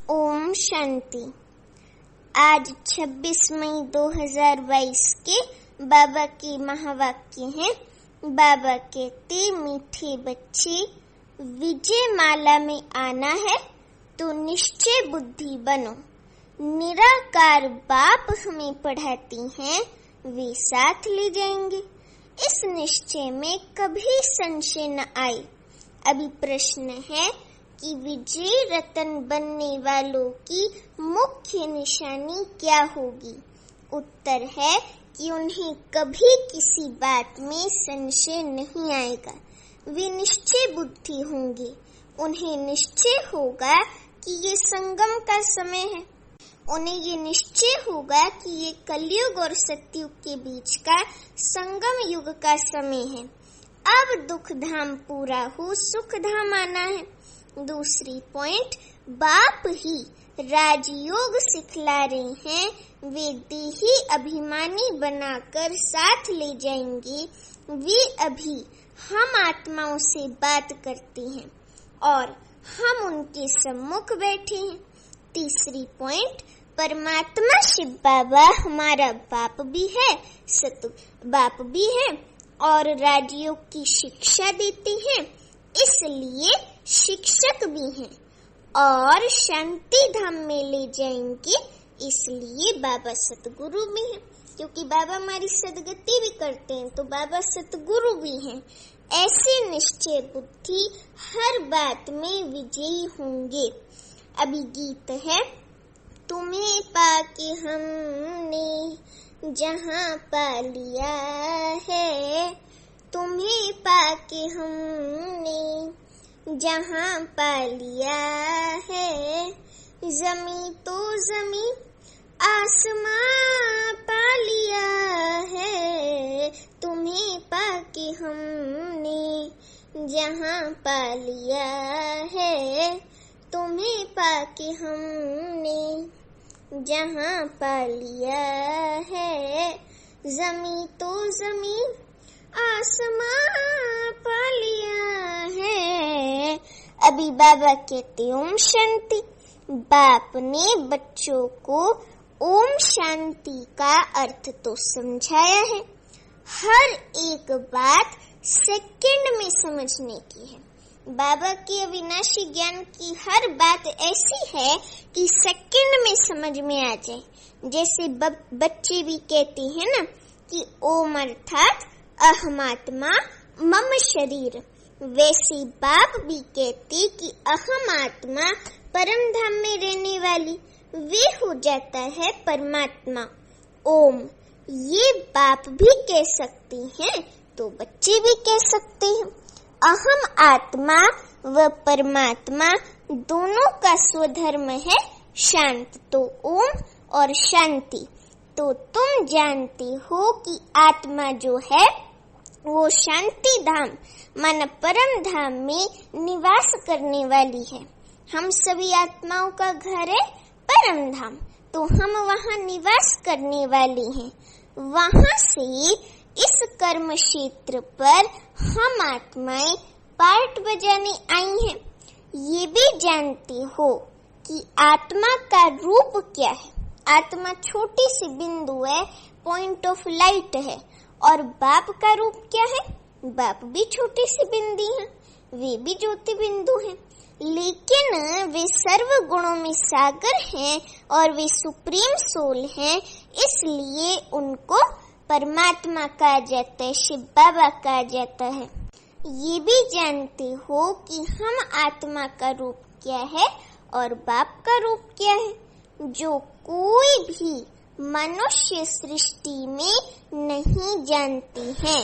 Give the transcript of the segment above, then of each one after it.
ओम शांति। आज 26 मई 2022 के बाबा के महावाक्य हैं। बाबा कहते, मीठे बच्चे, विजय माला में आना है तो निश्चय बुद्धि बनो। निराकार बाप हमें पढ़ाती हैं, वे साथ ले जाएंगे। इस निश्चय में कभी संशय न आए। अभी प्रश्न है कि विजय रतन बनने वालों की मुख्य निशानी क्या होगी। उत्तर है कि उन्हें कभी किसी बात में संशय नहीं आएगा। वे निश्चय बुद्धि होंगे। उन्हें निश्चय होगा कि ये संगम का समय है। उन्हें ये निश्चय होगा कि ये कलयुग और सतयुग के बीच का संगम युग का समय है। अब दुख धाम पूरा हो, सुख धाम आना है। दूसरी पॉइंट, बाप ही राजयोग सिखला रहे हैं। वे देही अभिमानी बनाकर साथ ले जाएंगे। वे अभी हम आत्माओं से बात करते हैं और हम उनके सम्मुख बैठे हैं। तीसरी पॉइंट, परमात्मा शिव बाबा हमारा बाप भी है, सत बाप भी है और राजयोग की शिक्षा देते हैं, इसलिए शिक्षक भी हैं। और शांति धाम में ले जाएंगे, इसलिए बाबा सतगुरु भी हैं। क्योंकि बाबा हमारी सदगति भी करते हैं तो बाबा सतगुरु भी हैं। ऐसे निश्चय बुद्धि हर बात में विजयी होंगे। अभी गीत है, तुम्हें पाके हमने जहां पा लिया है, तुम्हें पाके हमने जहां पा लिया है, जमी तो जमी आसमां पा लिया है, तुम्हें पाके हमने जहां पा लिया है, तुम्हें पाके हमने जहां पा लिया है, जमी तो जमी आसमां पा लिया है। अभी बाबा कहते ओम शांति। बाप ने बच्चों को ओम शांति का अर्थ तो समझाया है। हर एक बात सेकंड में समझने की है। बाबा के अविनाशी ज्ञान की हर बात ऐसी है कि सेकंड में समझ में आ जाए। जैसे बच्चे भी कहते हैं ना कि ओम अर्थात अहमात्मा मम शरीर, वैसे बाप भी कहते कि अहम आत्मा परम धाम में रहने वाली, वे हो जाता है परमात्मा ओम। ये बाप भी कह सकते हैं तो बच्चे भी कह सकते हैं। अहम आत्मा व परमात्मा दोनों का स्वधर्म है शांत, तो ओम और शांति। तो तुम जानते हो कि आत्मा जो है वो शांति धाम मन परम धाम में निवास करने वाली है। हम सभी आत्माओं का घर है परम धाम, तो हम वहाँ निवास करने वाले हैं। वहाँ से इस कर्म क्षेत्र पर हम आत्माएं पार्ट बजाने आई हैं। ये भी जानते हो कि आत्मा का रूप क्या है। आत्मा छोटी सी बिंदु है, पॉइंट ऑफ लाइट है। और बाप का रूप क्या है? बाप भी छोटी सी बिंदी है, वे भी ज्योति बिंदु हैं, लेकिन वे सर्व गुणों में सागर हैं और वे सुप्रीम सोल हैं, इसलिए उनको परमात्मा कहा जाता है, शिव बाबा कहा जाता है। ये भी जानते हो कि हम आत्मा का रूप क्या है और बाप का रूप क्या है, जो कोई भी मनुष्य सृष्टि में नहीं जानते हैं।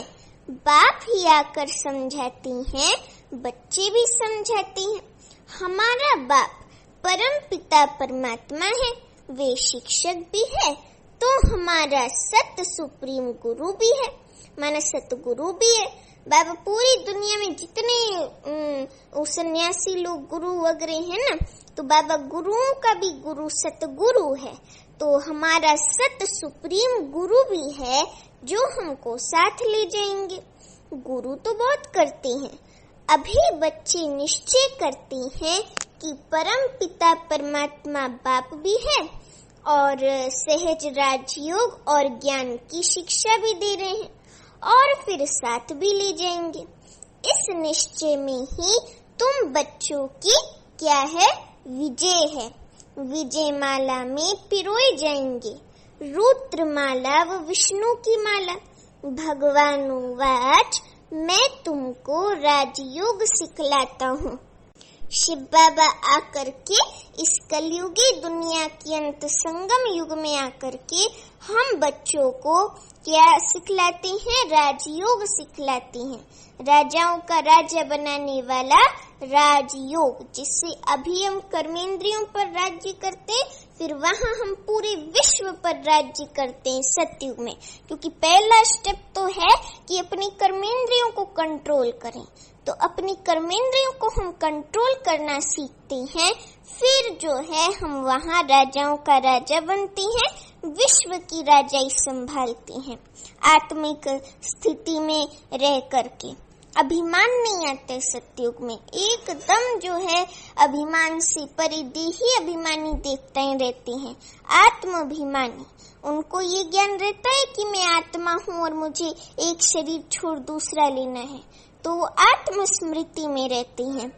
बाप ही आकर समझाते हैं, बच्चे भी समझाते हैं। हमारा बाप परम पिता परमात्मा है, वे शिक्षक भी है, तो हमारा सत सुप्रीम गुरु भी है, माना सतगुरु भी है। बाबा पूरी दुनिया में जितने सन्यासी लोग गुरु वगैरह हैं ना, तो बाबा गुरुओं का भी गुरु सतगुरु है। तो हमारा सत सुप्रीम गुरु भी है जो हमको साथ ले जाएंगे। गुरु तो बहुत करते हैं, अभी बच्चे निश्चय करते हैं कि परम पिता परमात्मा बाप भी है और सहज राजयोग और ज्ञान की शिक्षा भी दे रहे हैं और फिर साथ भी ले जाएंगे। इस निश्चय में ही तुम बच्चों की क्या है, विजय है। विजय माला में पिरोए जाएंगे रुद्र माला व विष्णु की माला। भगवानुवाच, मैं तुमको राजयोग सिखलाता हूँ। शिव बाबा आकर के इस कलयुगी दुनिया के अंत संगम युग में आकर के हम बच्चों को क्या सिखलाते हैं, राजयोग सिखलाते हैं। राजाओं का राजा बनाने वाला राजयोग, जिससे अभी हम कर्मेंद्रियों पर राज्य करते, फिर वहां हम पूरे विश्व पर राज्य करते हैं सतयुग में। क्योंकि पहला स्टेप तो है कि अपनी कर्मेंद्रियों को कंट्रोल करें, तो अपनी कर्मेंद्रियों को हम कंट्रोल करना सीखते हैं, फिर जो है हम वहाँ राजाओं का राजा बनते हैं, विश्व की राजाई संभालते हैं आत्मिक स्थिति में रह करके। अभिमान नहीं आता सतयुग में, एकदम जो है अभिमान से परिदेही अभिमानी देवताएं रहते हैं, आत्माभिमानी। उनको ये ज्ञान रहता है कि मैं आत्मा हूँ और मुझे एक शरीर छोड़ दूसरा लेना है, तो वो आत्मस्मृति में रहते हैं।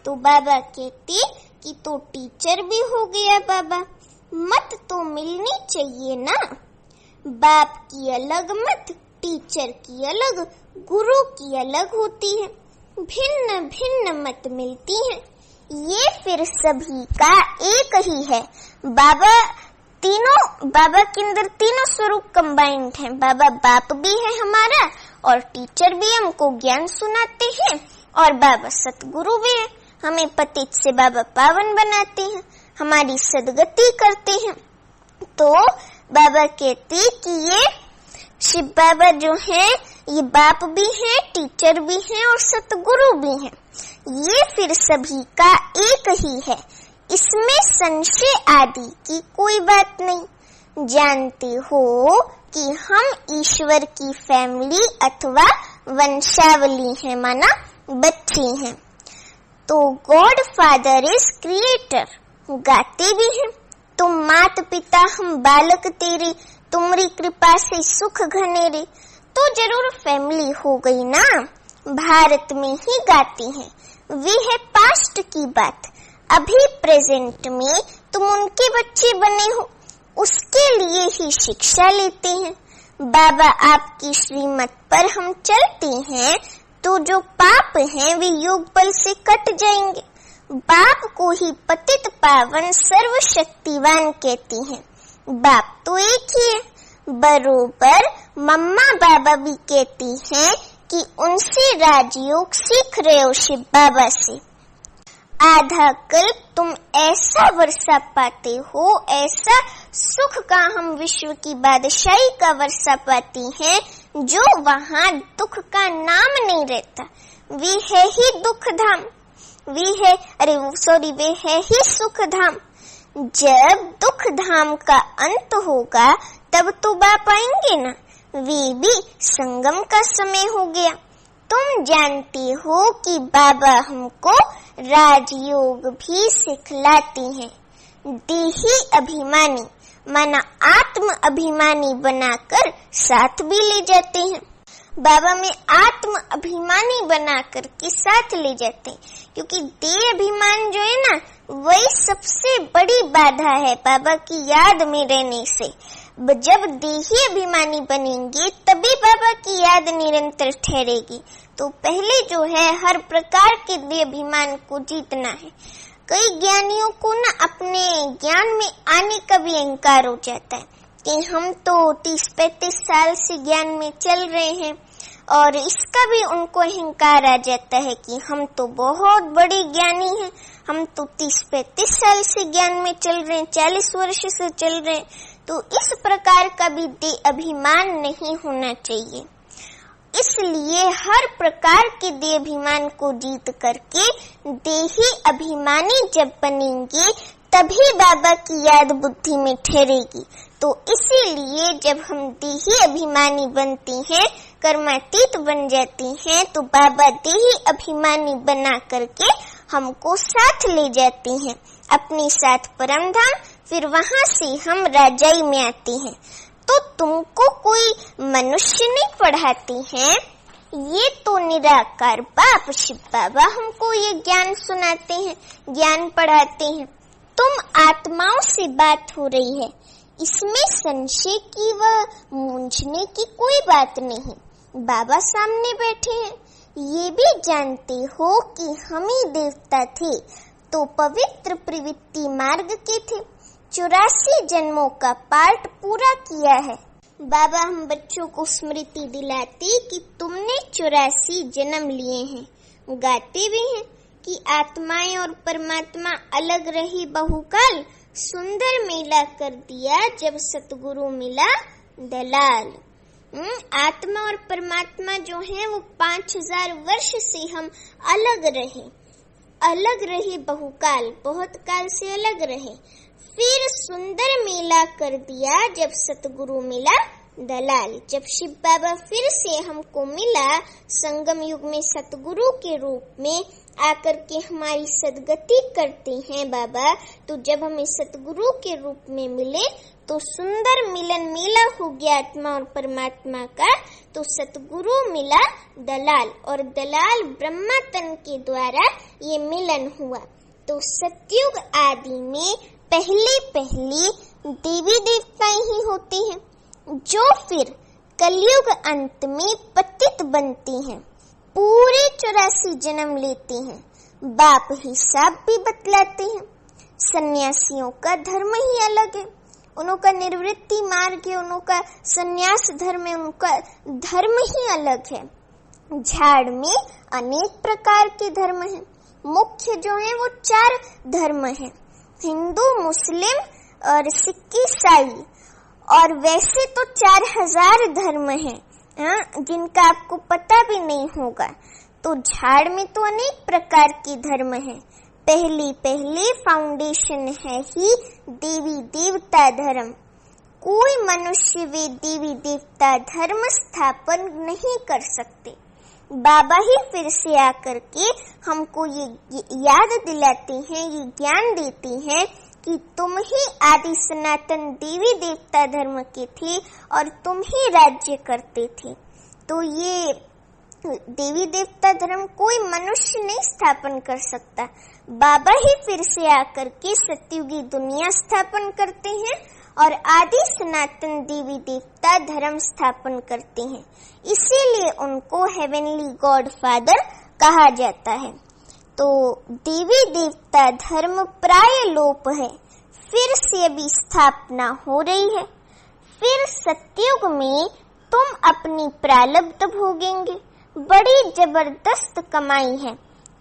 तो बाबा कहते कि तो टीचर भी हो गया बाबा, मत तो मिलनी चाहिए ना। बाप की अलग मत, टीचर की अलग, गुरु की अलग होती है, भिन्न भिन्न मत मिलती हैं। ये फिर सभी का एक ही है। बाबा के अंदर तीनों स्वरूप कंबाइंड हैं। बाबा बाप भी है हमारा और टीचर भी हमको ज्ञान सुनाते हैं और बाबा सतगुरु भी है, हमें पतित से बाबा पावन बनाते हैं, हमारी सदगति करते हैं। तो बाबा कहते कि ये शिव बाबा जो है ये बाप भी है, टीचर भी है और सतगुरु भी है। ये फिर सभी का एक ही है, इसमें संशय आदि की कोई बात नहीं। जानते हो कि हम ईश्वर की फैमिली अथवा वंशावली है, माना बच्चे हैं। तो गॉड फादर इज क्रिएटर गाते भी हैं। तुम मात पिता हम बालक तेरे, तुम्हारी कृपा से सुख घनेरे। तो जरूर फैमिली हो गई ना, भारत में ही गाते हैं। वे है पास्ट की बात, अभी प्रेजेंट में तुम उनके बच्चे बने हो, उसके लिए ही शिक्षा लेते हैं। बाबा आपकी श्रीमत पर हम चलते हैं तो जो पाप हैं वे योग बल से कट जाएंगे। बाप को ही पतित पावन सर्वशक्तिवान कहते हैं। बाप तो एक ही है। बरोबर मम्मा बाबा भी कहती हैं कि उनसे राजयोग सीख रहे हो शिव बाबा से। आधा कल्प तुम ऐसा वर्षा पाते हो, ऐसा सुख का हम विश्व की बादशाही का वर्षा पाते हैं, जो वहाँ दुख का नाम नहीं रहता। वे है ही दुख धाम, वे है ही सुख धाम। जब दुख धाम का अंत होगा तब तो बाप आएंगे ना, वे भी संगम का समय हो गया। तुम जानते हो कि बाबा हमको राजयोग भी सिखलाते हैं। देही अभिमानी माना आत्म अभिमानी बनाकर साथ भी ले जाते हैं। बाबा में आत्म अभिमानी बनाकर के साथ ले जाते हैं, क्योंकि देह अभिमान जो है ना, वही सबसे बड़ी बाधा है बाबा की याद में रहने से। जब देही अभिमानी बनेंगे तभी बाबा की याद निरंतर ठहरेगी। तो पहले जो है हर प्रकार के देह अभिमान को जीतना है। कई ज्ञानियों को ना अपने ज्ञान में आने का भी अहंकार हो जाता है कि हम तो 30-35 साल से ज्ञान में चल रहे हैं, और इसका भी उनको अहंकार आ जाता है कि हम तो बहुत बड़े ज्ञानी हैं, हम तो 30-35 साल से ज्ञान में चल रहे हैं, 40 वर्ष से चल रहे हैं। तो इस प्रकार का भी देह अभिमान नहीं होना चाहिए। इसलिए हर प्रकार के देह अभिमान को जीत करके देही अभिमानी जब बनेंगे तभी बाबा की याद बुद्धि में ठहरेगी। तो इसीलिए जब हम देही अभिमानी बनते हैं, कर्मातीत बन जाते हैं, तो बाबा देही अभिमानी बना करके हमको साथ ले जाती हैं अपने साथ परम धाम, फिर वहां से हम राजाई में आते हैं। तो तुमको कोई मनुष्य नहीं पढ़ाते हैं, ये तो निराकार बाप शिव बाबा हमको ये ज्ञान सुनाते हैं, ज्ञान पढ़ाते हैं। तुम आत्माओं से बात हो रही है, इसमें संशय की व मूंझने की कोई बात नहीं। बाबा सामने बैठे हैं, ये भी जानते हो कि हम ही देवता थे तो पवित्र प्रवृत्ति मार्ग के थे, 84 जन्मों का पाठ पूरा किया है। बाबा हम बच्चों को स्मृति दिलाते कि तुमने 84 जन्म लिए हैं। गाते भी हैं कि आत्माएं और परमात्मा अलग रही बहुकाल, सुंदर मेला कर दिया जब सतगुरु मिला दलाल। आत्मा और परमात्मा जो है वो 5000 वर्ष से हम अलग रहे बहुकाल, बहुत काल से अलग रहे। फिर सुंदर मेला कर दिया जब सतगुरु मिला दलाल। जब शिव बाबा फिर से हमको मिला संगम युग में सतगुरु के रूप में आकर के हमारी सदगति करते हैं बाबा, तो जब हमें सतगुरु के रूप में मिले तो सुंदर मिलन मेला हो गया आत्मा और परमात्मा का। तो सतगुरु मिला दलाल और दलाल ब्रह्मा तन के द्वारा ये मिलन हुआ। तो सतयुग आदि में पहले देवी देवताएं ही होते हैं, जो फिर कलयुग अंत में पतित बनते हैं, पूरे 84 जन्म लेते हैं। बाप हिसाब भी बतलाते हैं। सन्यासियों का धर्म ही अलग है, उनका निर्वृत्ति मार्ग है, उनका सन्यास धर्म है, उनका धर्म ही अलग है। झाड़ में अनेक प्रकार के धर्म हैं, मुख्य जो है वो 4 धर्म हैं, हिंदू, मुस्लिम और सिख ईसाई। और वैसे तो 4000 धर्म हैं जिनका आपको पता भी नहीं होगा। तो झाड़ में तो अनेक प्रकार के धर्म हैं। पहले फाउंडेशन है ही देवी देवता धर्म। कोई मनुष्य वे देवी देवता धर्म स्थापन नहीं कर सकते। बाबा ही फिर से आकर के हमको ये याद दिलाते हैं, ये ज्ञान देते हैं कि तुम ही आदि सनातन देवी देवता धर्म के थे और तुम ही राज्य करते थे। तो ये देवी देवता धर्म कोई मनुष्य नहीं स्थापन कर सकता। बाबा ही फिर से आकर के सतयुगी दुनिया स्थापन करते हैं और आदि सनातन देवी देवता धर्म स्थापन करते हैं। इसीलिए उनको हेवनली गॉड फादर कहा जाता है। तो देवी देवता धर्म प्राय लोप है, फिर से अभी स्थापना हो रही है। फिर सतयुग में तुम अपनी प्रारब्ध भोगेंगे। बड़ी जबरदस्त कमाई है।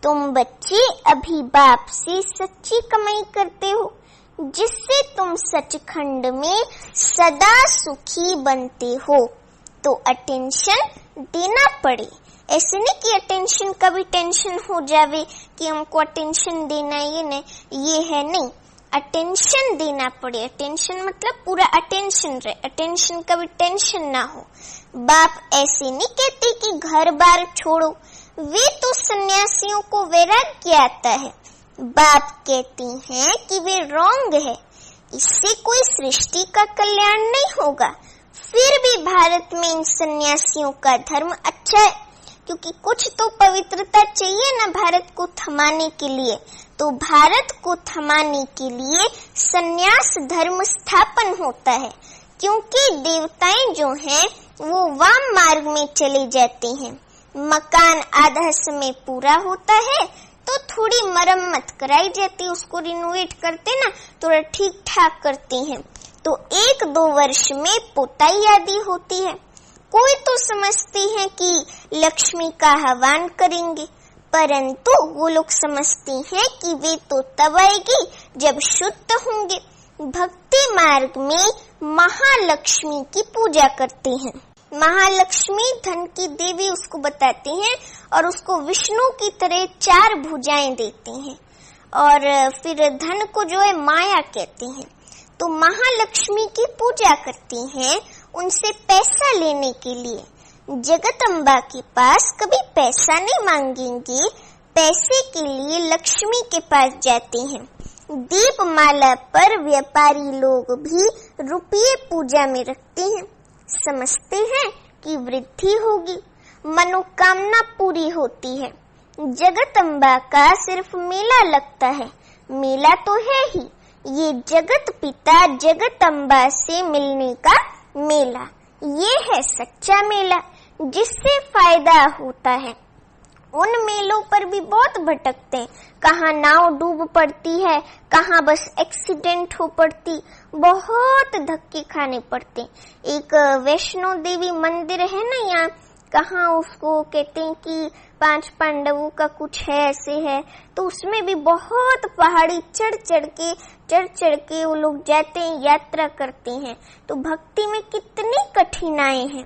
तुम बच्चे अभी बाप से सच्ची कमाई करते हो, जिससे तुम सचखंड में सदा सुखी बनते हो। तो अटेंशन देना पड़े। ऐसे नहीं कि अटेंशन कभी टेंशन हो जावे कि हमको अटेंशन देना ये है नहीं। अटेंशन देना पड़े। अटेंशन मतलब पूरा अटेंशन रहे, अटेंशन कभी टेंशन ना हो। बाप ऐसे नहीं कहते कि घर बार छोड़ो, वे तो सन्यासियों को वैराग्य आता है। बाप कहते हैं कि वे रॉन्ग है, इससे कोई सृष्टि का कल्याण नहीं होगा। फिर भी भारत में इन सन्यासियों का धर्म अच्छा है, क्योंकि कुछ तो पवित्रता चाहिए ना भारत को थमाने के लिए। तो भारत को थमाने के लिए सन्यास धर्म स्थापन होता है, क्योंकि देवताएं जो हैं वो वाम मार्ग में चले जाते हैं। मकान आधा समय पूरा होता है तो थोड़ी मरम्मत कराई जाती है, उसको रिनोवेट करते ना, थोड़ा ठीक ठाक करते हैं। तो 1-2 वर्ष में पोताई आदि होती है। कोई तो समझते हैं कि लक्ष्मी का आह्वान करेंगे, परंतु वो लोग समझते हैं कि वे तो तब आएगी जब शुद्ध होंगे। भक्ति मार्ग में महालक्ष्मी की पूजा करते हैं। महालक्ष्मी धन की देवी उसको बताते हैं और उसको विष्णु की तरह 4 भुजाएं देते हैं, और फिर धन को जो है माया कहते हैं। तो महालक्ष्मी की पूजा करती हैं उनसे पैसा लेने के लिए। जगदम्बा के पास कभी पैसा नहीं मांगेंगे, पैसे के लिए लक्ष्मी के पास जाते हैं। दीपमाला पर व्यापारी लोग भी रुपये पूजा में रखते हैं। समझते हैं कि वृद्धि होगी, मनोकामना पूरी होती है। जगदम्बा का सिर्फ मेला लगता है, मेला तो है ही, ये जगत पिता जगदम्बा से मिलने का मेला, ये है सच्चा मेला जिससे फायदा होता है। उन मेलों पर भी बहुत भटकते हैं, कहाँ नाव डूब पड़ती है, कहाँ बस एक्सीडेंट हो पड़ती, बहुत धक्के खाने पड़ते। एक वैष्णो देवी मंदिर है ना यहाँ, कहाँ उसको कहते हैं कि 5 पांडवों का कुछ है, ऐसे है, तो उसमें भी बहुत पहाड़ी चढ़ चढ़ के वो लोग जाते हैं, यात्रा करते हैं। तो भक्ति में कितनी कठिनाई है,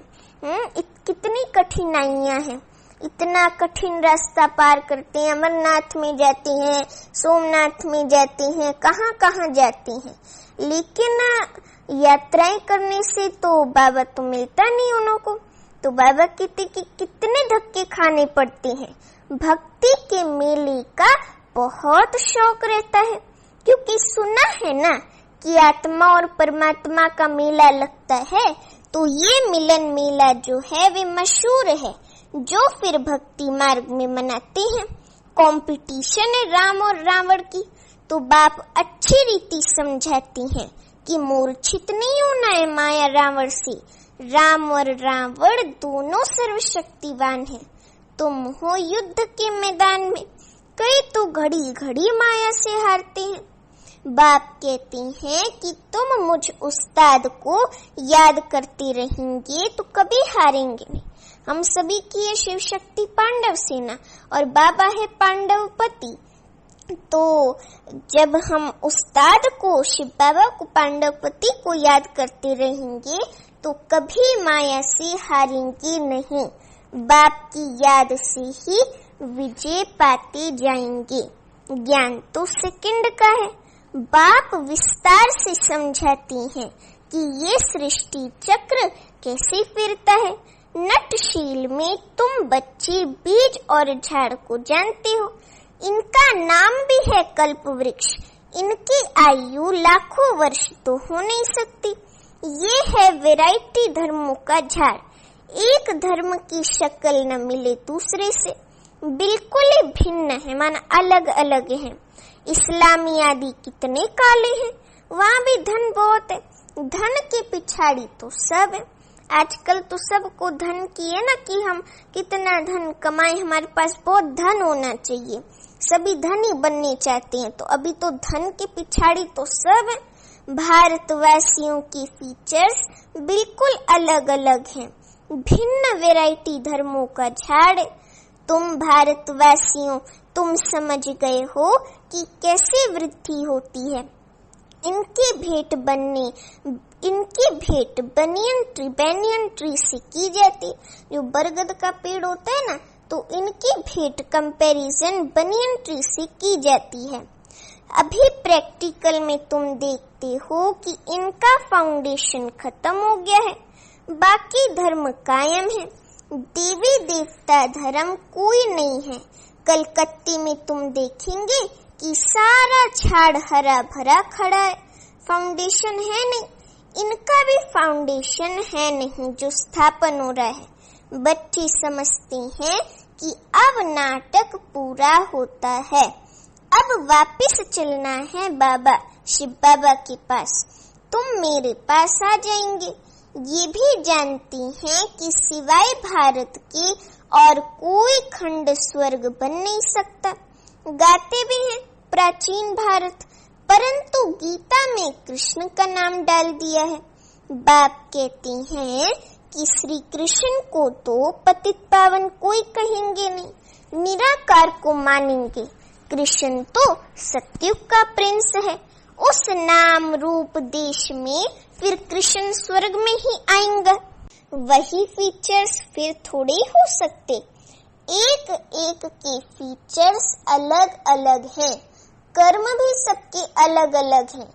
कितनी कठिनाइयां हैं, इतना कठिन रास्ता पार करते हैं। अमरनाथ में जाते हैं, सोमनाथ में जाते हैं, कहाँ कहाँ जाते हैं, लेकिन यात्राएं करने से तो बाबा तो मिलता नहीं उन को। तो बाबा कहते कि कितने धक्के खाने पड़ते हैं। भक्ति के मेले का बहुत शौक रहता है, क्योंकि सुना है ना कि आत्मा और परमात्मा का मेला लगता है, तो ये मिलन मेला जो है वे मशहूर है, जो फिर भक्ति मार्ग में मनाते हैं। कंपटीशन है राम और रावण की, तो बाप अच्छी रीति समझाती हैं कि मूर्छित नहीं होना है माया रावण से। राम और रावण दोनों सर्वशक्तिवान हैं। तुम हो युद्ध के मैदान में, कई तो घड़ी घड़ी माया से हारते हैं। बाप कहते हैं कि तुम मुझ उस्ताद को याद करते रहेंगे तो कभी हारेंगे नहीं। हम सभी की है शिव शक्ति पांडव सेना और बाबा है पांडव पति। तो जब हम उस्ताद को, शिव बाबा को, पांडव पति को याद करते रहेंगे तो कभी माया से हारेंगे नहीं। बाप की याद से ही विजय पाते जाएंगे। ज्ञान तो सेकंड का है। बाप विस्तार से समझाती हैं कि ये सृष्टि चक्र कैसे फिरता है। नटशील में तुम बच्चे बीज और झाड़ को जानते हो, इनका नाम भी है कल्प वृक्ष। इनकी आयु लाखों वर्ष तो हो नहीं सकती। ये है वैरायटी धर्मों का झाड़। एक धर्म की शक्ल न मिले दूसरे से, बिल्कुल ही भिन्न है, माना अलग अलग है। इस्लामी आदि कितने काले हैं, वहाँ भी धन बहुत है। धन के पिछाड़ी तो सब है। आजकल तो सबको धन की है ना कि हम कितना धन कमाए, हमारे पास बहुत धन होना चाहिए, सभी धनी बनने चाहते हैं। तो अभी तो धन के पिछाड़ी तो सब है। भारतवासियों के फीचर्स बिल्कुल अलग अलग हैं, भिन्न वैरायटी धर्मों का झाड़। तुम भारतवासियों, तुम समझ गए हो कि कैसे वृद्धि होती है। इनकी भेंट बनियन ट्री से की जाती। जो बरगद का पेड़ होता है ना, तो इनकी भेंट कंपैरिजन बनियन ट्री से की जाती है। अभी प्रैक्टिकल में तुम देखते हो कि इनका फाउंडेशन खत्म हो गया है, बाकी धर्म कायम है। देवी देवता धर्म कोई नहीं है। कलकत्ते में तुम देखेंगे कि सारा झाड़ हरा भरा खड़ा है, फाउंडेशन है नहीं। इनका भी फाउंडेशन है नहीं जो स्थापन हो रहा है। बच्चे समझते हैं कि अब नाटक पूरा होता है, अब वापस चलना है बाबा शिव बाबा के पास, तुम मेरे पास आ जाएंगे। ये भी जानती हैं कि सिवाय भारत के और कोई खंड स्वर्ग बन नहीं सकता। गाते भी हैं प्राचीन भारत, परंतु गीता में कृष्ण का नाम डाल दिया है। बाप कहते हैं कि श्री कृष्ण को तो पतित पावन कोई कहेंगे नहीं, निराकार को मानेंगे। कृष्ण तो सतयुग का प्रिंस है। उस नाम रूप देश में फिर कृष्ण स्वर्ग में ही आएंगे। वही फीचर्स फिर थोड़े हो सकते। एक एक के फीचर्स अलग अलग हैं, कर्म भी सबके अलग अलग हैं।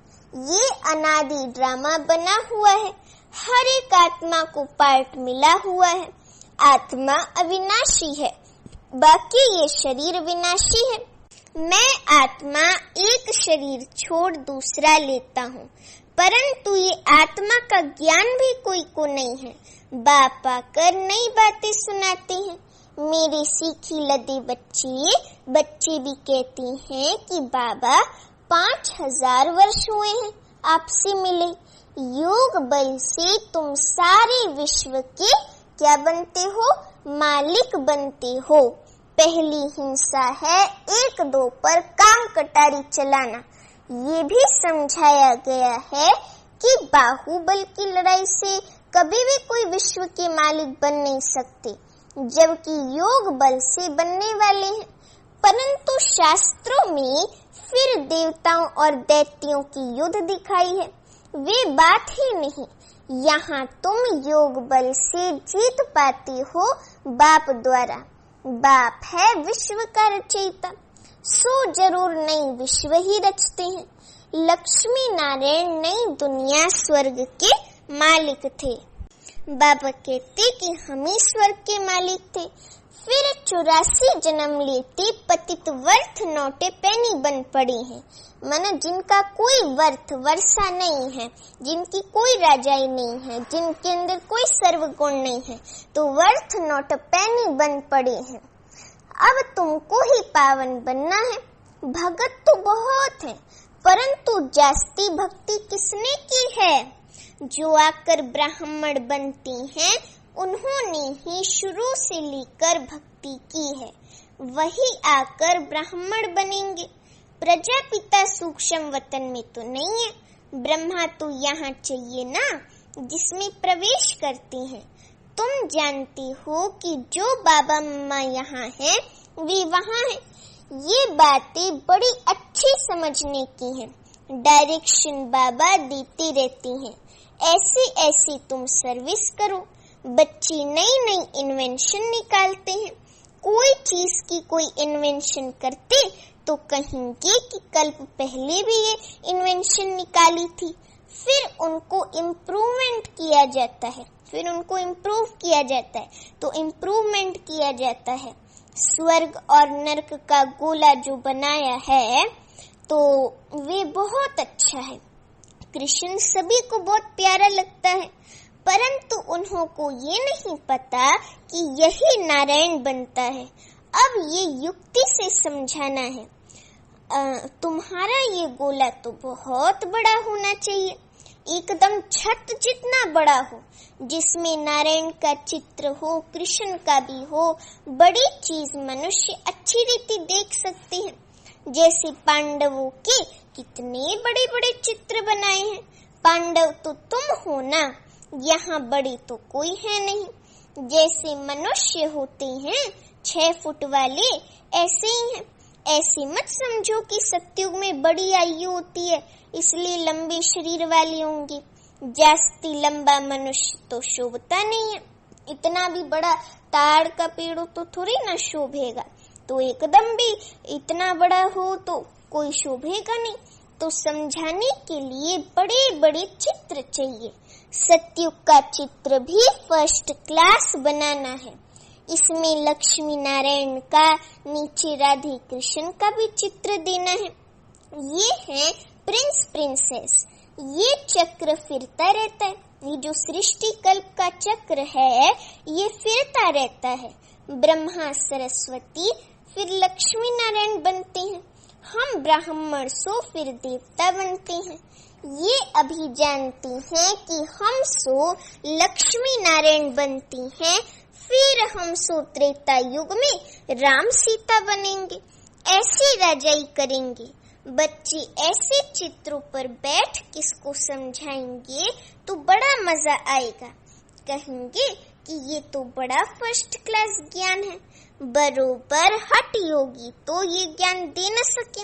ये अनादि ड्रामा बना हुआ है, हर एक आत्मा को पार्ट मिला हुआ है। आत्मा अविनाशी है, बाकी ये शरीर विनाशी है। मैं आत्मा एक शरीर छोड़ दूसरा लेता हूँ, परंतु ये आत्मा का ज्ञान भी कोई को नहीं है। बाप आकर नई बातें सुनाते हैं। मेरी सीखी लदी बच्ची भी कहती हैं कि बाबा 5000 वर्ष हुए हैं आपसे मिले। योग बल से तुम सारे विश्व के क्या बनते हो? मालिक बनते हो। पहली हिंसा है 1-2 पर काम कटारी चलाना। ये भी समझाया गया है कि बाहुबल की लड़ाई से कभी भी कोई विश्व के मालिक बन नहीं सकते, जबकि योग बल से बनने वाले हैं। परंतु शास्त्रों में फिर देवताओं और दैत्यों की युद्ध दिखाई है। वे बात ही नहीं। यहाँ तुम योग बल से जीत पाते हो बाप द्वारा। बाप है विश्व का रचयिता, सो जरूर नई विश्व ही रचते हैं। लक्ष्मी नारायण नई दुनिया स्वर्ग के मालिक थे। बाबा कहते कि हम ही स्वर्ग के मालिक थे। फिर 84 जन्म लेते पतित वर्थ नोटे पैनी बन पड़ी हैं, माना जिनका कोई वर्थ वर्षा नहीं है, जिनकी कोई राजाई नहीं है, जिनके अंदर कोई सर्वगुण नहीं है, तो वर्थ नोट पैनी बन पड़े हैं। अब तुमको ही पावन बनना है। भगत तो बहुत है, परंतु जास्ती भक्ति किसने की है? जो आकर ब्राह्मण बनती हैं, उन्होंने ही शुरू से लेकर भक्ति की है, वही आकर ब्राह्मण बनेंगे। प्रजापिता सूक्ष्म वतन में तो नहीं है। ब्रह्मा तो यहाँ चाहिए ना, जिसमें प्रवेश करते हैं। तुम जानते हो कि जो बाबा मम्मा यहाँ है वे वहाँ है। ये बातें बड़ी अच्छी समझने की हैं। डायरेक्शन बाबा देते रहते हैं। ऐसे तुम सर्विस करो। बच्चे नई नई इन्वेंशन निकालते हैं। कोई चीज की कोई इन्वेंशन करते तो कहेंगे कि कल्प पहले भी ये इन्वेंशन निकाली थी। फिर उनको इम्प्रूवमेंट किया जाता है, फिर उनको इम्प्रूव किया जाता है, तो इम्प्रूवमेंट किया जाता है। स्वर्ग और नरक का गोला जो बनाया है तो वे बहुत अच्छा है। कृष्ण सभी को बहुत प्यारा लगता है, परंतु उन्हों को ये नहीं पता कि यही नारायण बनता है। अब ये युक्ति से समझाना है। तुम्हारा ये गोला तो बहुत बड़ा होना चाहिए, एकदम छत जितना बड़ा हो, जिसमें नारायण का चित्र हो, कृष्ण का भी हो। बड़ी चीज मनुष्य अच्छी रीति देख सकते हैं। जैसे पांडवों के कितने बड़े बड़े चित्र बनाए हैं। पांडव तो तुम हो ना, यहाँ बड़ी तो कोई है नहीं। जैसे मनुष्य होते हैं 6 फुट वाले, ऐसे ही हैं। ऐसे मत समझो कि सतयुग में बड़ी आयु होती है इसलिए लंबे शरीर वाले होंगे। जास्ती लंबा मनुष्य तो शोभता नहीं है। इतना भी बड़ा ताड़ का पेड़ तो थोड़ी ना शोभेगा, तो एकदम भी इतना बड़ा हो तो कोई शोभेगा नहीं। तो समझाने के लिए बड़े बड़े चित्र चाहिए। सतयुग का चित्र भी फर्स्ट क्लास बनाना है। इसमें लक्ष्मी नारायण का, नीचे राधे कृष्ण का भी चित्र देना है। ये है प्रिंस प्रिंसेस। ये चक्र फिरता रहता है। ये जो सृष्टि कल्प का चक्र है ये फिरता रहता है। ब्रह्मा सरस्वती फिर लक्ष्मी नारायण बनते हैं। हम ब्राह्मण सो फिर देवता बनते हैं। ये अभी जानते हैं कि हम सो लक्ष्मी नारायण बनती हैं, फिर हम सो त्रेता युग में राम सीता बनेंगे। ऐसी राजाई करेंगे। बच्चे ऐसे चित्रों पर बैठ किसको समझाएंगे तो बड़ा मजा आएगा। कहेंगे कि ये तो बड़ा फर्स्ट क्लास ज्ञान है। बरोबर हठ योगी तो ये ज्ञान दे न सके।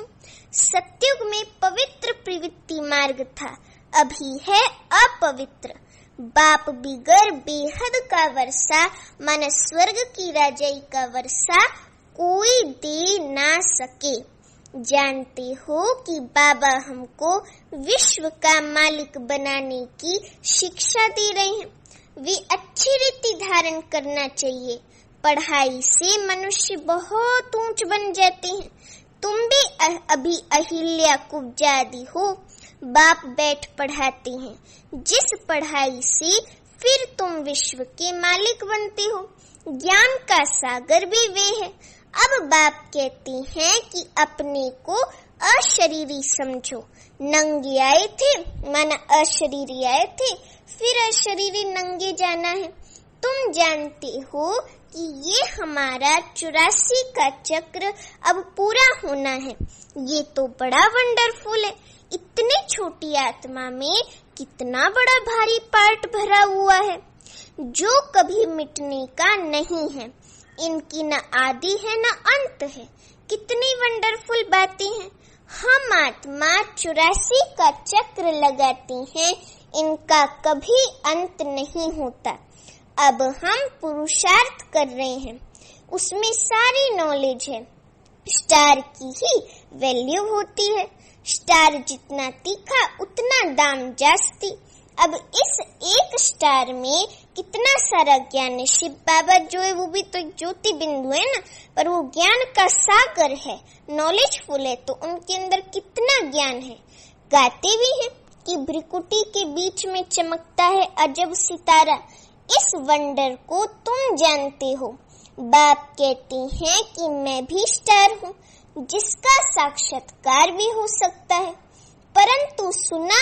सतयुग में पवित्र प्रवृत्ति मार्ग था, अभी है अपवित्र। बाप बिगर बेहद का वर्षा, मन स्वर्ग की राजाई का वर्षा कोई दे ना सके। जानते हो कि बाबा हमको विश्व का मालिक बनाने की शिक्षा दे रहे हैं। वे अच्छी रीति धारण करना चाहिए, पढ़ाई से मनुष्य बहुत ऊंच बन जाते हैं। तुम भी अभी अहिल्या कुब्जादी हो, बाप बैठ पढ़ाते हैं। जिस पढ़ाई से फिर तुम विश्व के मालिक बनते हो। ज्ञान का सागर भी वे है। अब बाप कहते हैं कि अपने को अशरीरी समझो। नंगे आए थे माना अशरीरी आए थे, फिर अशरीरी नंगे जाना है। तुम जानते हो कि ये हमारा 84 का चक्र अब पूरा होना है। ये तो बड़ा वंडरफुल है। इतने छोटी आत्मा में कितना बड़ा भारी पार्ट भरा हुआ है जो कभी मिटने का नहीं है। इनकी न आदि है न अंत है। कितनी वंडरफुल बातें हैं। हम आत्मा 84 का चक्र लगाते हैं, इनका कभी अंत नहीं होता। अब हम पुरुषार्थ कर रहे हैं, उसमें सारी नॉलेज है। स्टार की ही वैल्यू होती है। स्टार जितना तीखा उतना दाम जास्ती। अब इस एक स्टार में कितना सारा ज्ञान है। शिव बाबा जो है वो भी तो एक ज्योति बिंदु है ना, पर वो ज्ञान का सागर है, नॉलेजफुल है, तो उनके अंदर कितना ज्ञान है। गाते भी हैं कि भ्रिकुटी के बीच में चमकता है अजब सितारा। इस वंडर को तुम जानते हो। बाप कहते हैं कि मैं भी स्टार हूँ जिसका साक्षात्कार भी हो सकता है, परंतु सुना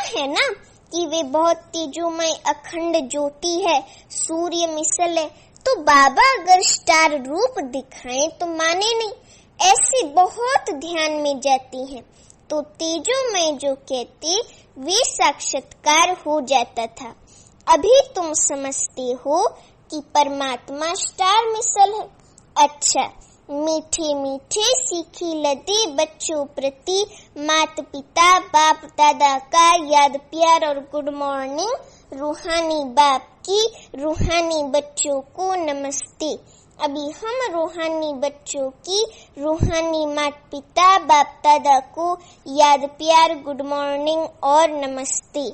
है ना कि वे बहुत तेजोमय अखंड ज्योति है, सूर्य मिसल है। तो बाबा अगर स्टार रूप दिखाएं तो माने नहीं, ऐसे बहुत ध्यान में जाती हैं। तो तेजोमय जो कहते वे साक्षात्कार हो जाता था। अभी तुम समझते हो कि परमात्मा स्टार मिसल है। अच्छा, मीठे मीठे सीखी लदे बच्चों प्रति माता पिता बाप दादा का याद प्यार और गुड मॉर्निंग। रूहानी बाप की रूहानी बच्चों को नमस्ते। अभी हम रूहानी बच्चों की रूहानी माता पिता बाप दादा को याद प्यार गुड मॉर्निंग और नमस्ते।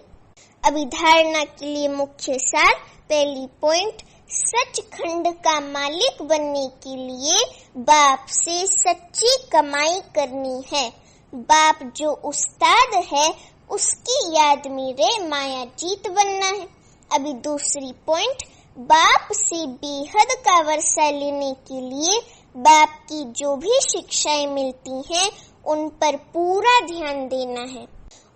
अभी धारणा के लिए मुख्य सार। पहली पॉइंट, सचखंड का मालिक बनने के लिए बाप से सच्ची कमाई करनी है। बाप जो उस्ताद है उसकी याद में रे माया जीत बनना है। अभी दूसरी पॉइंट, बाप से बेहद का वर्षा लेने के लिए बाप की जो भी शिक्षाएं मिलती हैं उन पर पूरा ध्यान देना है।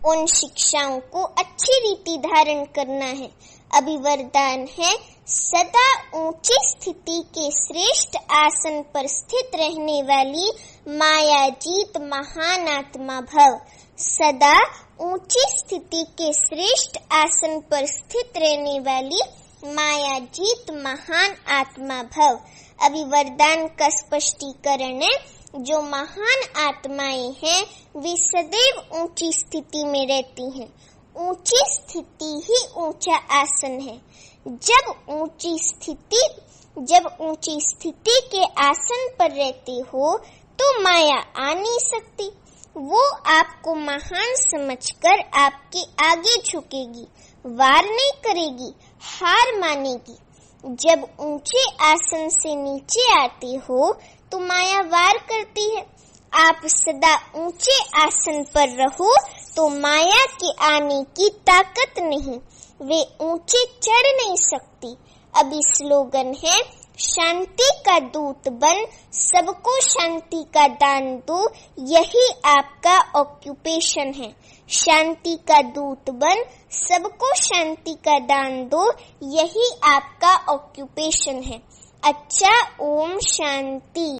उन शिक्षाओं को अच्छी रीति धारण करना है। अभी वरदान है, सदा ऊंची स्थिति के श्रेष्ठ आसन पर स्थित रहने वाली माया जीत महान आत्मा भव। सदा ऊंची स्थिति के श्रेष्ठ आसन पर स्थित रहने वाली माया जीत महान आत्मा भव। अभी वरदान का स्पष्टीकरण है, जो महान आत्माएं हैं वे सदैव ऊंची स्थिति में रहती हैं। ऊंची स्थिति ही ऊंचा आसन है। जब ऊंची स्थिति के आसन पर रहते हो तो माया आ नहीं सकती। वो आपको महान समझकर आपके आगे झुकेगी, वार नहीं करेगी, हार मानेगी। जब ऊंचे आसन से नीचे आते हो तो माया वार करती है। आप सदा ऊंचे आसन पर रहो तो माया के आने की ताकत नहीं, वे ऊंचे चढ़ नहीं सकती। अभी स्लोगन है, शांति का दूत बन सबको शांति का दान दो, यही आपका ऑक्यूपेशन है। शांति का दूत बन सबको शांति का दान दो, यही आपका ऑक्यूपेशन है। अच्छा, ओम शांति।